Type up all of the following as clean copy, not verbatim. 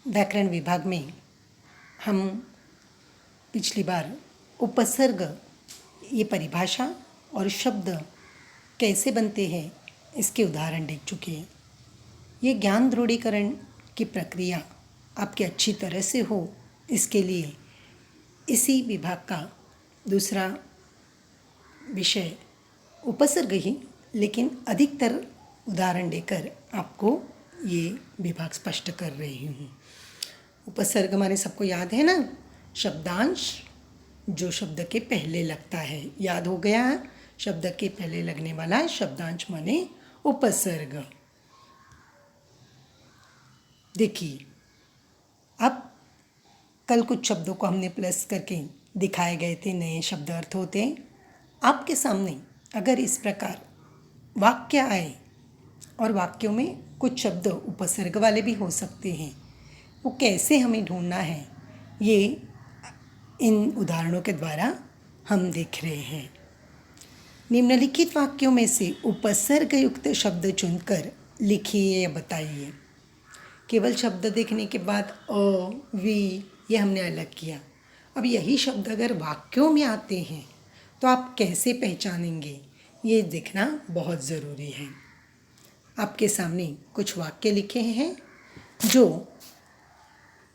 व्याकरण विभाग में हम पिछली बार उपसर्ग ये परिभाषा और शब्द कैसे बनते हैं इसके उदाहरण देख चुके हैं। ये ज्ञान दृढ़ीकरण की प्रक्रिया आपकी अच्छी तरह से हो इसके लिए इसी विभाग का दूसरा विषय उपसर्ग ही, लेकिन अधिकतर उदाहरण देकर आपको ये विभाग स्पष्ट कर रही हूँ। उपसर्ग हमारे सबको याद है ना, शब्दांश जो शब्द के पहले लगता है, याद हो गया। शब्द के पहले लगने वाला शब्दांश माने उपसर्ग। देखिए, अब कल कुछ शब्दों को हमने प्लस करके दिखाए गए थे, नए शब्द अर्थ होते हैं। आपके सामने अगर इस प्रकार वाक्य आए और वाक्यों में कुछ शब्द उपसर्ग वाले भी हो सकते हैं, वो कैसे हमें ढूंढना है ये इन उदाहरणों के द्वारा हम देख रहे हैं। निम्नलिखित वाक्यों में से उपसर्ग युक्त शब्द चुनकर लिखिए या बताइए। केवल शब्द देखने के बाद अ, वी ये हमने अलग किया। अब यही शब्द अगर वाक्यों में आते हैं तो आप कैसे पहचानेंगे, ये देखना बहुत ज़रूरी है। आपके सामने कुछ वाक्य लिखे हैं जो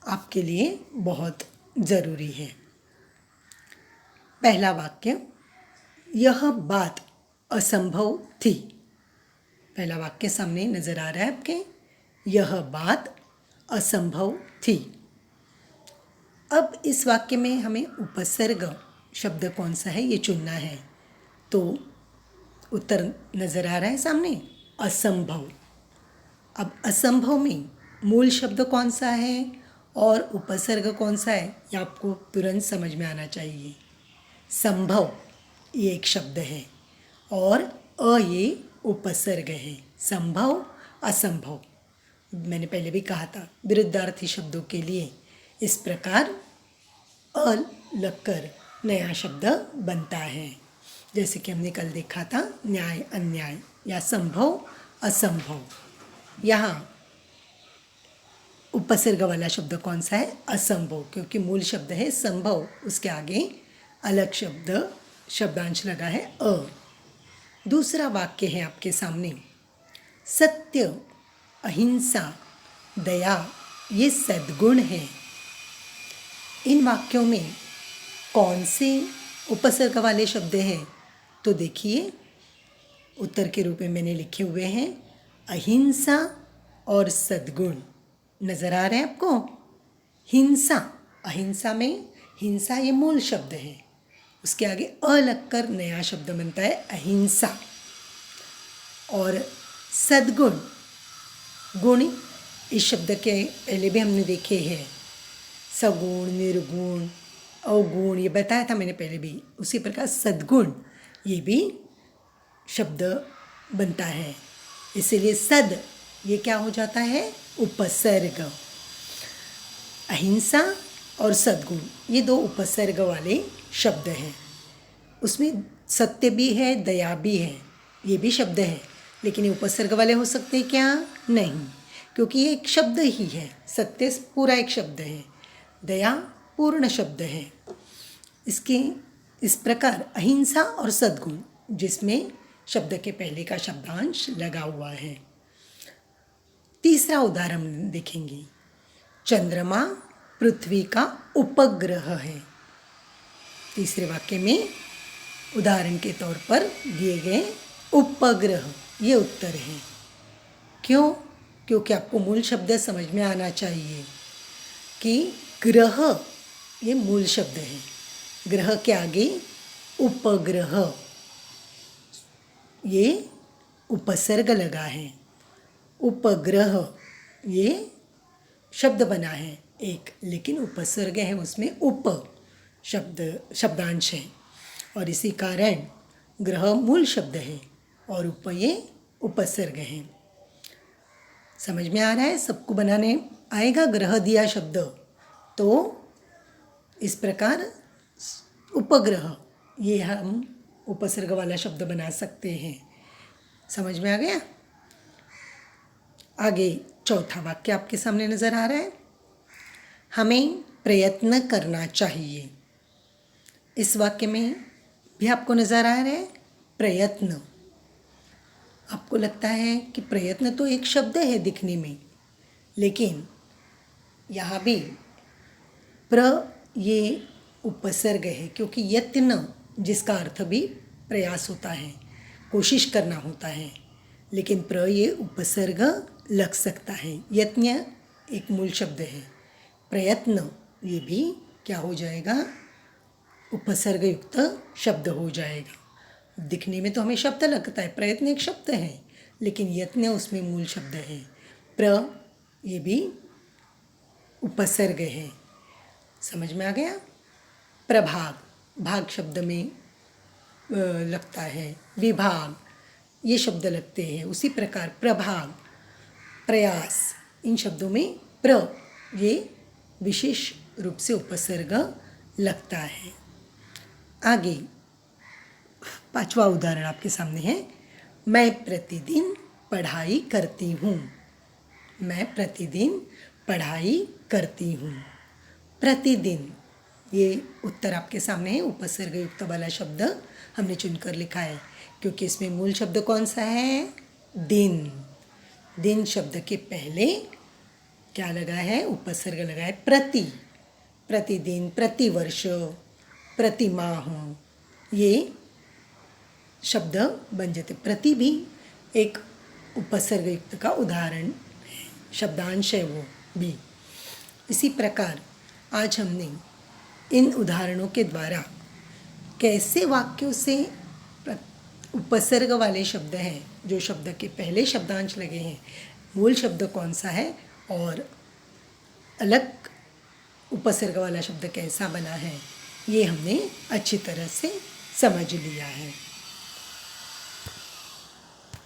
आपके लिए बहुत ज़रूरी है। पहला वाक्य, यह बात असंभव थी। पहला वाक्य सामने नज़र आ रहा है आपके, यह बात असंभव थी। अब इस वाक्य में हमें उपसर्ग शब्द कौन सा है ये चुनना है, तो उत्तर नज़र आ रहा है सामने, असंभव। अब असंभव में मूल शब्द कौन सा है और उपसर्ग कौन सा है ये आपको तुरंत समझ में आना चाहिए। संभव ये एक शब्द है और अ ये उपसर्ग है। संभव असंभव, मैंने पहले भी कहा था, विरुद्धार्थी शब्दों के लिए इस प्रकार अ लगकर नया शब्द बनता है। जैसे कि हमने कल देखा था, न्याय अन्याय या संभव असंभव। यहाँ उपसर्ग वाला शब्द कौन सा है, असंभव, क्योंकि मूल शब्द है संभव, उसके आगे अलग शब्द शब्दांश लगा है अ। दूसरा वाक्य है आपके सामने, सत्य अहिंसा दया ये सद्गुण है। इन वाक्यों में कौन से उपसर्ग वाले शब्द हैं, तो देखिए उत्तर के रूप में मैंने लिखे हुए हैं अहिंसा और सद्गुण। नज़र आ रहे हैं आपको, हिंसा, अहिंसा में हिंसा ये मूल शब्द है, उसके आगे अ लगकर नया शब्द बनता है अहिंसा। और सद्गुण, गुण इस शब्द के पहले भी हमने देखे हैं, सगुण निर्गुण अवगुण ये बताया था मैंने पहले भी। उसी प्रकार सद्गुण ये भी शब्द बनता है, इसीलिए सद ये क्या हो जाता है, उपसर्ग। अहिंसा और सद्गुण ये दो उपसर्ग वाले शब्द हैं। उसमें सत्य भी है दया भी है, ये भी शब्द है, लेकिन ये उपसर्ग वाले हो सकते हैं क्या, नहीं, क्योंकि ये एक शब्द ही है। सत्य पूरा एक शब्द है, दया पूर्ण शब्द है। इसके इस प्रकार अहिंसा और सद्गुण जिसमें शब्द के पहले का शब्दांश लगा हुआ है। तीसरा उदाहरण देखेंगे, चंद्रमा पृथ्वी का उपग्रह है। तीसरे वाक्य में उदाहरण के तौर पर दिए गए उपग्रह ये उत्तर है। क्यों, क्योंकि आपको मूल शब्द समझ में आना चाहिए कि ग्रह ये मूल शब्द है, ग्रह के आगे उपग्रह ये उपसर्ग लगा है। उपग्रह ये शब्द बना है एक, लेकिन उपसर्ग है उसमें उप शब्दांश है, और इसी कारण ग्रह मूल शब्द है और उप ये उपसर्ग है। समझ में आ रहा है, सबको बनाने आएगा। ग्रह दिया शब्द तो इस प्रकार उपग्रह ये हम उपसर्ग वाला शब्द बना सकते हैं। समझ में आ गया। आगे चौथा वाक्य आपके सामने नज़र आ रहा है, हमें प्रयत्न करना चाहिए। इस वाक्य में भी आपको नज़र आ रहा है प्रयत्न। आपको लगता है कि प्रयत्न तो एक शब्द है दिखने में, लेकिन यहाँ भी प्र ये उपसर्ग है, क्योंकि यत्न जिसका अर्थ भी प्रयास होता है, कोशिश करना होता है, लेकिन प्र ये उपसर्ग लग सकता है। यत्न एक मूल शब्द है, प्रयत्न ये भी क्या हो जाएगा, उपसर्ग युक्त शब्द हो जाएगा। दिखने में तो हमें शब्द लगता है, प्रयत्न एक शब्द है, लेकिन यत्न उसमें मूल शब्द है। प्र ये भी उपसर्ग है। समझ में आ गया। प्रभाग, भाग शब्द में लगता है, विभाग ये शब्द लगते हैं। उसी प्रकार प्रभाग, प्रयास, इन शब्दों में प्र ये विशेष रूप से उपसर्ग लगता है। आगे 5वां उदाहरण आपके सामने है। मैं प्रतिदिन पढ़ाई करती हूँ। मैं प्रतिदिन पढ़ाई करती हूँ। प्रतिदिन ये उत्तर आपके सामने है। उपसर्ग युक्त वाला शब्द हमने चुनकर लिखा है, क्योंकि इसमें मूल शब्द कौन सा है, दिन। दिन शब्द के पहले क्या लगा है, उपसर्ग लगा है प्रति। प्रतिदिन, प्रतिवर्ष, प्रतिमाह ये शब्द बन जाते। प्रति भी एक उपसर्ग युक्त का उदाहरण है, शब्दांश है वो भी। इसी प्रकार आज हमने इन उदाहरणों के द्वारा कैसे वाक्यों से उपसर्ग वाले शब्द हैं, जो शब्द के पहले शब्दांश लगे हैं, मूल शब्द कौन सा है और अलग उपसर्ग वाला शब्द कैसा बना है, ये हमने अच्छी तरह से समझ लिया है।